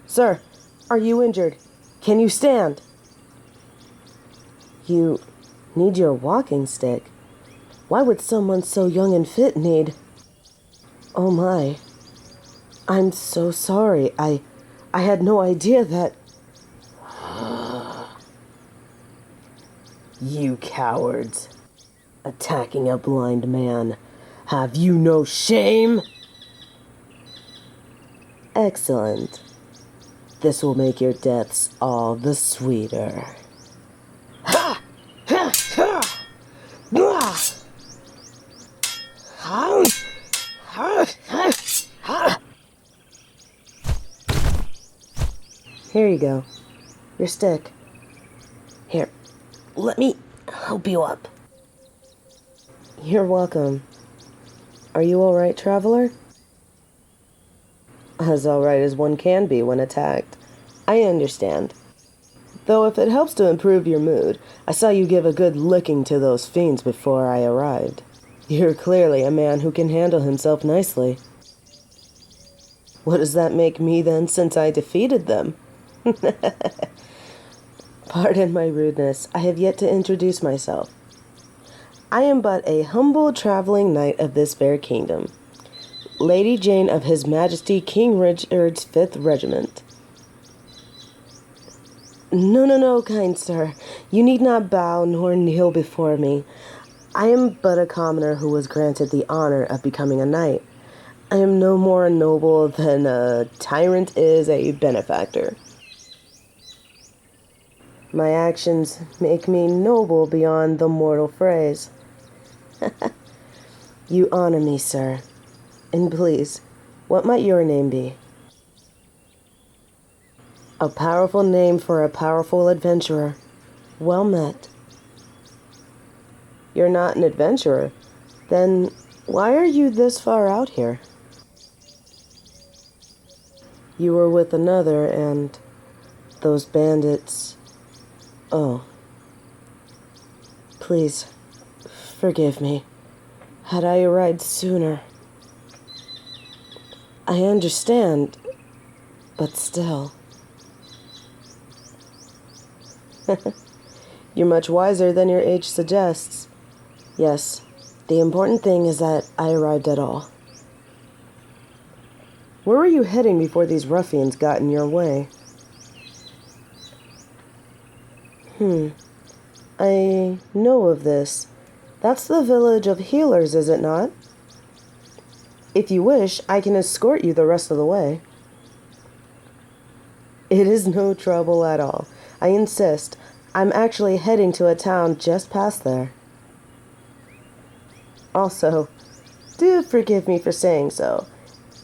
Sir, are you injured? Can you stand? You need your walking stick? Why would someone so young and fit need... Oh my. I'm so sorry. I had no idea that... You cowards. Attacking a blind man. Have you no shame? Excellent. This will make your deaths all the sweeter. Ha! Ha! Ha! Blah! Ha! Ha! Ha! Ha! Here you go. Your stick. Here, let me help you up. You're welcome. Are you all right, traveler? As all right as one can be when attacked. I understand. Though if it helps to improve your mood, I saw you give a good licking to those fiends before I arrived. You're clearly a man who can handle himself nicely. What does that make me then, since I defeated them? Pardon my rudeness, I have yet to introduce myself. I am but a humble traveling knight of this fair kingdom, Lady Jane of His Majesty King Richard's 5th Regiment. No, kind sir. You need not bow nor kneel before me. I am but a commoner who was granted the honor of becoming a knight. I am no more noble than a tyrant is a benefactor. My actions make me noble beyond the mortal phrase. You honor me, sir. And please, what might your name be? A powerful name for a powerful adventurer. Well met. You're not an adventurer. Then why are you this far out here? You were with another and those bandits... Oh. Please, forgive me. Had I arrived sooner... I understand, but still... You're much wiser than your age suggests. Yes, the important thing is that I arrived at all. Where were you heading before these ruffians got in your way? I know of this. That's the village of healers, is it not? If you wish, I can escort you the rest of the way. It is no trouble at all. I insist. I'm actually heading to a town just past there. Also, do forgive me for saying so.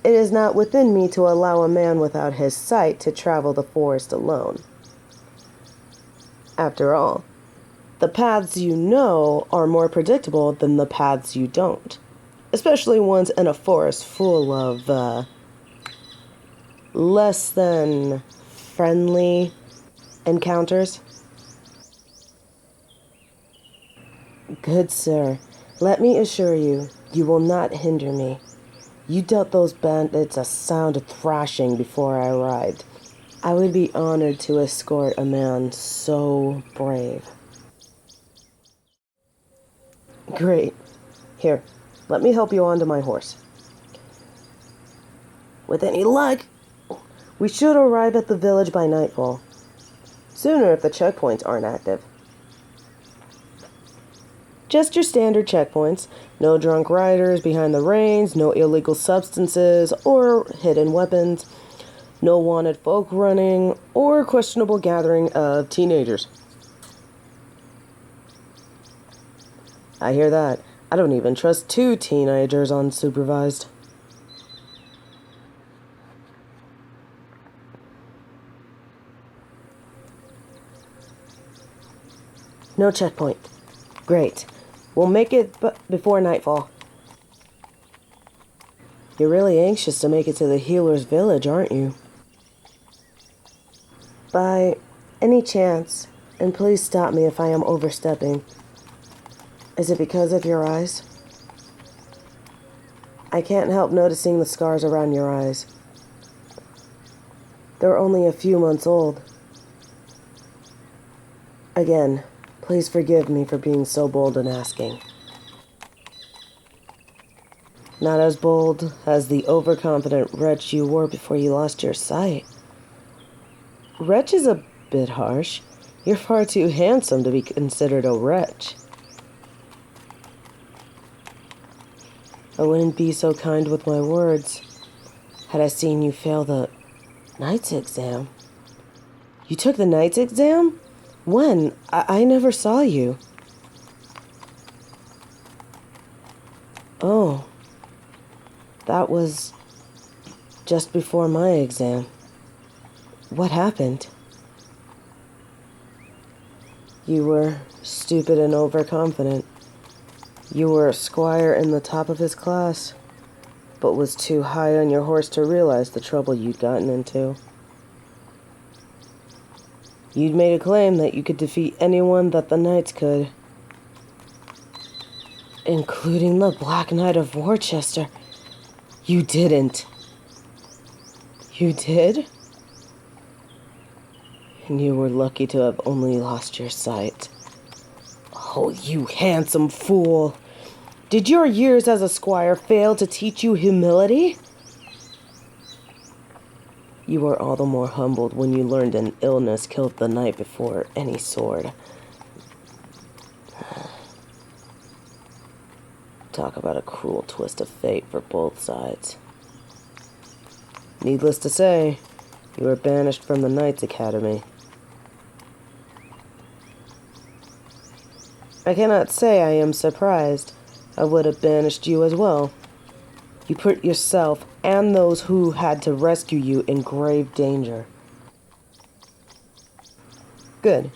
It is not within me to allow a man without his sight to travel the forest alone. After all, the paths you know are more predictable than the paths you don't, especially ones in a forest full of, less than friendly encounters. Good sir, let me assure you, you will not hinder me. You dealt those bandits a sound thrashing before I arrived. I would be honored to escort a man so brave. Great. Here, let me help you onto my horse. With any luck, we should arrive at the village by nightfall. Sooner if the checkpoints aren't active. Just your standard checkpoints. No drunk riders behind the reins, no illegal substances or hidden weapons, no wanted folk running, or questionable gathering of teenagers. I hear that. I don't even trust 2 teenagers unsupervised. No checkpoint. Great. We'll make it before nightfall. You're really anxious to make it to the healer's village, aren't you? By any chance, and please stop me if I am overstepping, is it because of your eyes? I can't help noticing the scars around your eyes. They're only a few months old. Again, please forgive me for being so bold in asking. Not as bold as the overconfident wretch you were before you lost your sight. Wretch is a bit harsh. You're far too handsome to be considered a wretch. I wouldn't be so kind with my words had I seen you fail the Knight's exam. You took the Knight's exam? When? I never saw you. Oh, that was just before my exam. What happened? You were stupid and overconfident. You were a squire in the top of his class, but was too high on your horse to realize the trouble you'd gotten into. You'd made a claim that you could defeat anyone that the knights could, including the Black Knight of Worcester. You didn't. You did? And you were lucky to have only lost your sight. Oh, you handsome fool! Did your years as a squire fail to teach you humility? You were all the more humbled when you learned an illness killed the night before any sword. Talk about a cruel twist of fate for both sides. Needless to say, you were banished from the Knights Academy. I cannot say I am surprised. I would have banished you as well. You put yourself and those who had to rescue you in grave danger. Good.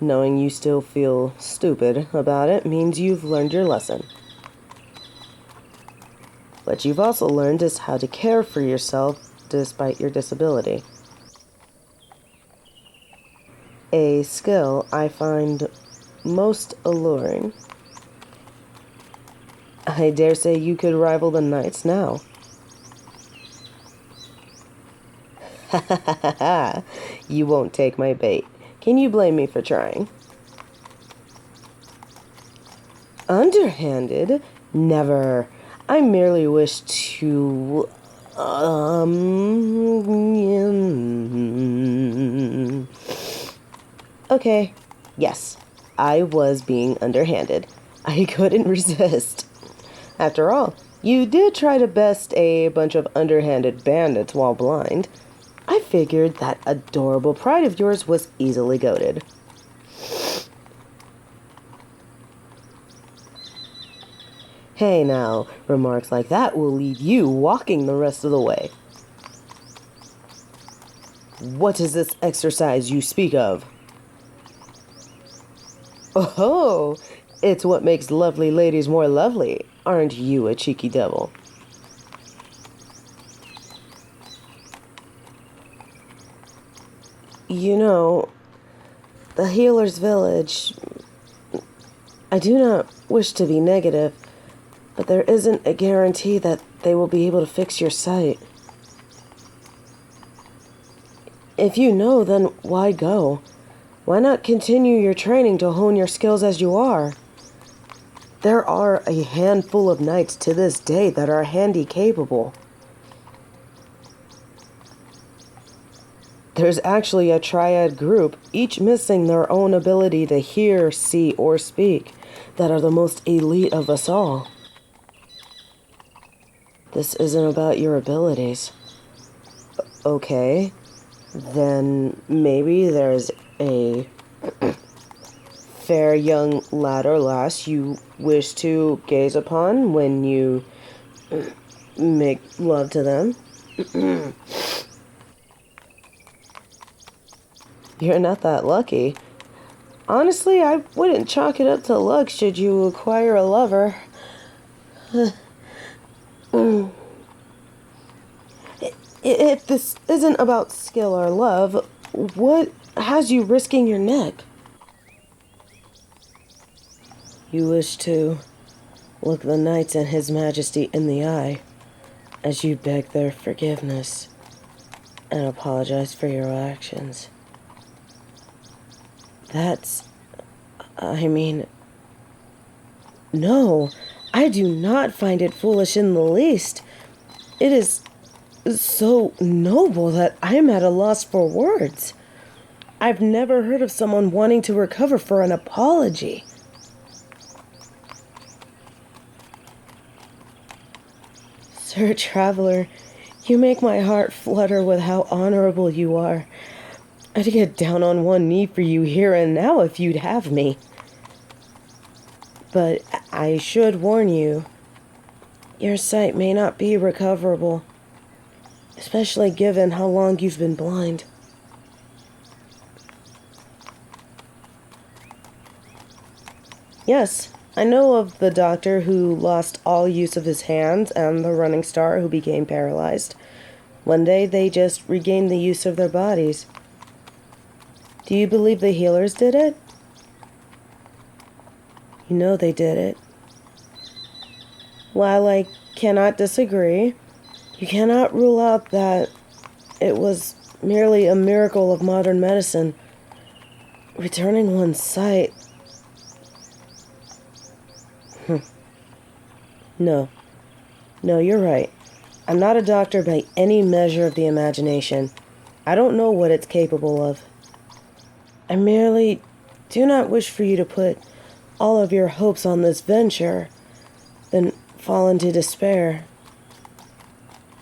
Knowing you still feel stupid about it means you've learned your lesson. What you've also learned is how to care for yourself despite your disability. A skill I find most alluring. I dare say you could rival the knights now. Ha ha ha ha ha. You won't take my bait. Can you blame me for trying? Underhanded? Never. I merely wish to... Okay, yes, I was being underhanded. I couldn't resist. After all, you did try to best a bunch of underhanded bandits while blind. I figured that adorable pride of yours was easily goaded. Hey now, remarks like that will leave you walking the rest of the way. What is this exercise you speak of? Oh, it's what makes lovely ladies more lovely. Aren't you a cheeky devil? You know, the healer's village... I do not wish to be negative, but there isn't a guarantee that they will be able to fix your sight. If you know, then why go? Why not continue your training to hone your skills as you are? There are a handful of knights to this day that are handy capable. There's actually a triad group, each missing their own ability to hear, see, or speak, that are the most elite of us all. This isn't about your abilities. Okay, then maybe there's a fair young lad or lass you wish to gaze upon when you make love to them. You're not that lucky. Honestly, I wouldn't chalk it up to luck should you acquire a lover. If this isn't about skill or love, what has you risking your neck? You wish to look the knights and his majesty in the eye. as you beg their forgiveness and apologize for your actions. No, I do not find it foolish in the least. It is so noble that I'm at a loss for words. I've never heard of someone wanting to recover for an apology. Sir Traveler, you make my heart flutter with how honorable you are. I'd get down on one knee for you here and now if you'd have me. But I should warn you, your sight may not be recoverable, especially given how long you've been blind. Yes, I know of the doctor who lost all use of his hands and the running star who became paralyzed. One day they just regained the use of their bodies. Do you believe the healers did it? You know they did it. While I cannot disagree, you cannot rule out that it was merely a miracle of modern medicine. Returning one's sight. No, you're right. I'm not a doctor by any measure of the imagination. I don't know what it's capable of. I merely do not wish for you to put all of your hopes on this venture, then fall into despair.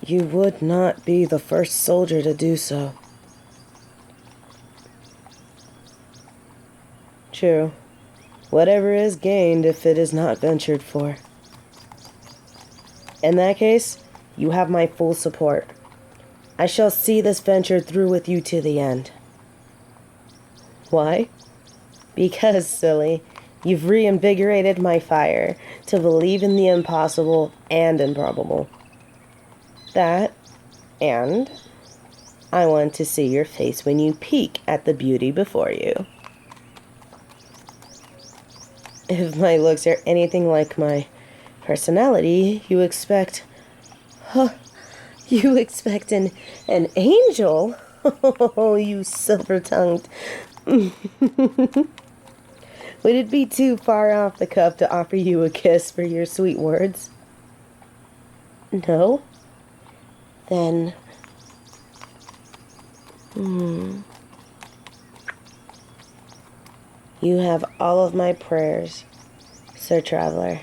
You would not be the first soldier to do so. True. Whatever is gained if it is not ventured for. In that case, you have my full support. I shall see this venture through with you to the end. Why? Because, silly, you've reinvigorated my fire to believe in the impossible and improbable. That, and I want to see your face when you peek at the beauty before you. If my looks are anything like my personality, you expect an angel? Oh, you silver-tongued. Would it be too far off the cuff to offer you a kiss for your sweet words? No? Then... You have all of my prayers, Sir Traveler.